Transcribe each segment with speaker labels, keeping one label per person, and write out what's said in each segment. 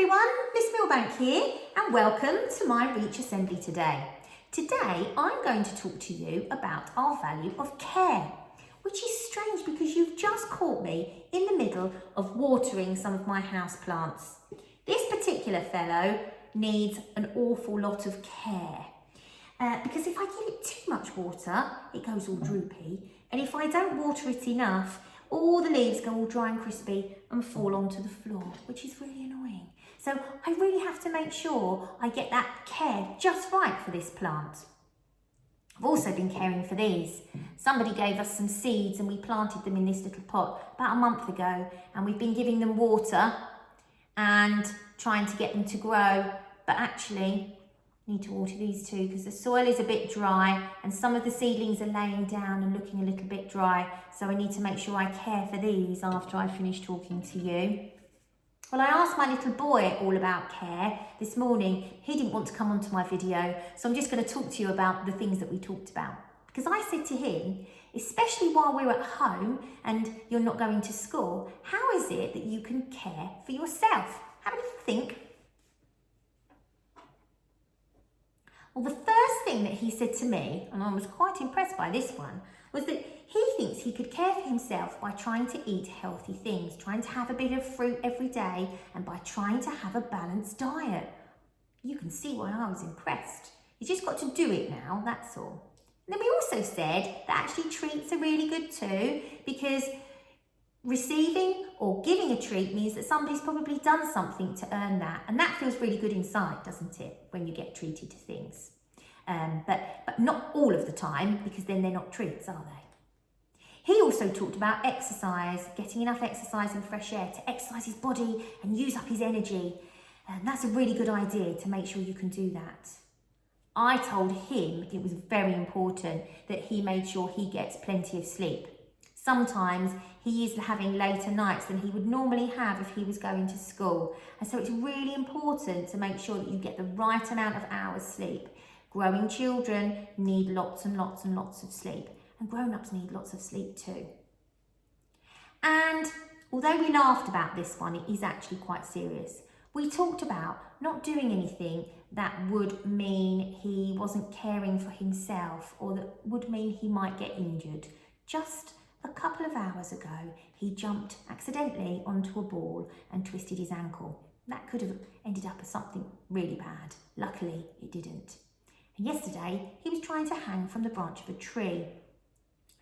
Speaker 1: everyone, Miss Milbank here and welcome to my Reach Assembly today. Today I'm going to talk to you about our value of care, which is strange because you've just caught me in the middle of watering some of my house plants. This particular fellow needs an awful lot of care because if I give it too much water it goes all droopy, and if I don't water it enough all the leaves go all dry and crispy and fall onto the floor, which is really annoying. So I really have to make sure I get that care just right for this plant. I've also been caring for these. Somebody gave us some seeds and we planted them in this little pot about a month ago, and we've been giving them water and trying to get them to grow, but actually need to water these too because the soil is a bit dry and some of the seedlings are laying down and looking a little bit dry, so I need to make sure I care for these after I finish talking to you. Well, I asked my little boy all about care this morning. He didn't want to come onto my video, so I'm just going to talk to you about the things that we talked about. Because I said to him, especially while we're at home and you're not going to school, how is it that you can care for yourself? Have a little think. Well, the first thing that he said to me, and I was quite impressed by this one, was that he thinks he could care for himself by trying to eat healthy things, trying to have a bit of fruit every day, and by trying to have a balanced diet. You can see why I was impressed. He's just got to do it now, that's all. And then we also said that actually treats are really good too, because receiving or giving a treat means that somebody's probably done something to earn that, and that feels really good inside, doesn't it, when you get treated to things. But not all of the time, because then they're not treats, are they? He also talked about exercise, getting enough exercise and fresh air to exercise his body and use up his energy, and that's a really good idea to make sure you can do that. I told him it was very important that he made sure he gets plenty of sleep. Sometimes he is having later nights than he would normally have if he was going to school. And so it's really important to make sure that you get the right amount of hours sleep. Growing children need lots and lots and lots of sleep. And grown-ups need lots of sleep too. And although we laughed about this one, it is actually quite serious. We talked about not doing anything that would mean he wasn't caring for himself or that would mean he might get injured. Just a couple of hours ago, he jumped accidentally onto a ball and twisted his ankle. That could have ended up as something really bad. Luckily, it didn't. And yesterday, he was trying to hang from the branch of a tree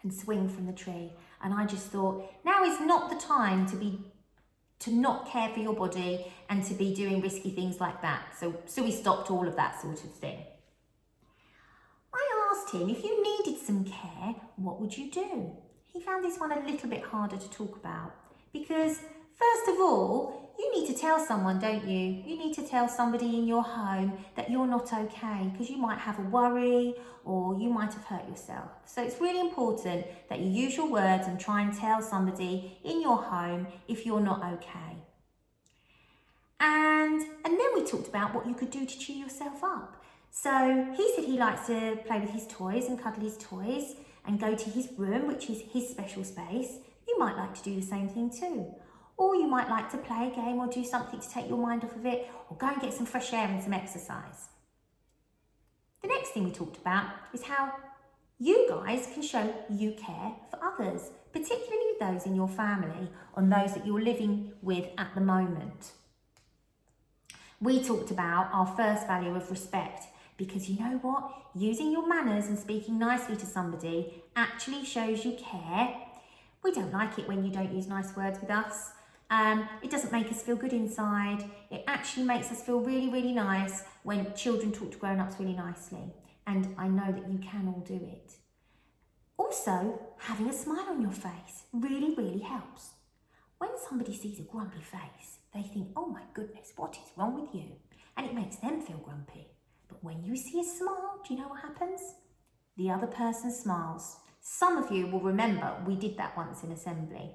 Speaker 1: and swing from the tree. And I just thought, now is not the time to not care for your body and to be doing risky things like that. So we stopped all of that sort of thing. I asked him, if you needed some care, what would you do? He found this one a little bit harder to talk about because, first of all, you need to tell someone, don't you? You need to tell somebody in your home that you're not okay because you might have a worry or you might have hurt yourself. So it's really important that you use your words and try and tell somebody in your home if you're not okay. And then we talked about what you could do to cheer yourself up. So he said he likes to play with his toys and cuddle his toys and go to his room, which is his special space. You might like to do the same thing too. Or you might like to play a game or do something to take your mind off of it, or go and get some fresh air and some exercise. The next thing we talked about is how you guys can show you care for others, particularly those in your family and those that you're living with at the moment. We talked about our first value of respect, because you know what? Using your manners and speaking nicely to somebody actually shows you care. We don't like it when you don't use nice words with us. It doesn't make us feel good inside. It actually makes us feel really, really nice when children talk to grown-ups really nicely. And I know that you can all do it. Also, having a smile on your face really, really helps. When somebody sees a grumpy face, they think, oh my goodness, what is wrong with you? And it makes them feel grumpy. But when you see a smile, do you know what happens? The other person smiles. Some of you will remember we did that once in assembly.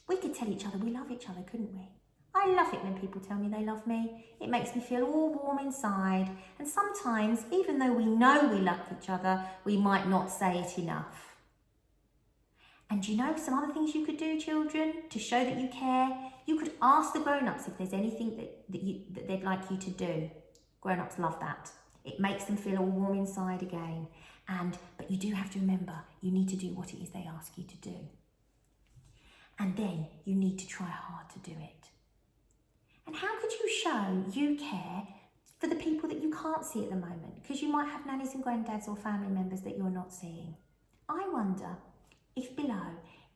Speaker 1: We could tell each other we love each other, couldn't we? I love it when people tell me they love me. It makes me feel all warm inside. And sometimes, even though we know we love each other, we might not say it enough. And you know some other things you could do, children, to show that you care? You could ask the grown-ups if there's anything that they'd like you to do. Grown-ups love that. It makes them feel all warm inside again. But you do have to remember, you need to do what it is they ask you to do. And then you need to try hard to do it. And how could you show you care for the people that you can't see at the moment? Because you might have nannies and granddads or family members that you're not seeing. I wonder if below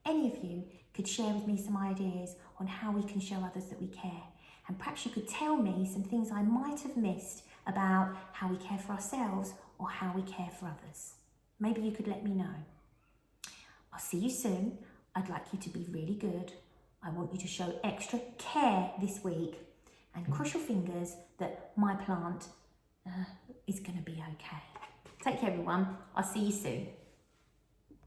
Speaker 1: any of you could share with me some ideas on how we can show others that we care. And perhaps you could tell me some things I might have missed about how we care for ourselves or how we care for others. Maybe you could let me know. I'll see you soon. I'd like you to be really good. I want you to show extra care this week and cross your fingers that my plant is going to be okay. Take care, everyone. I'll see you soon.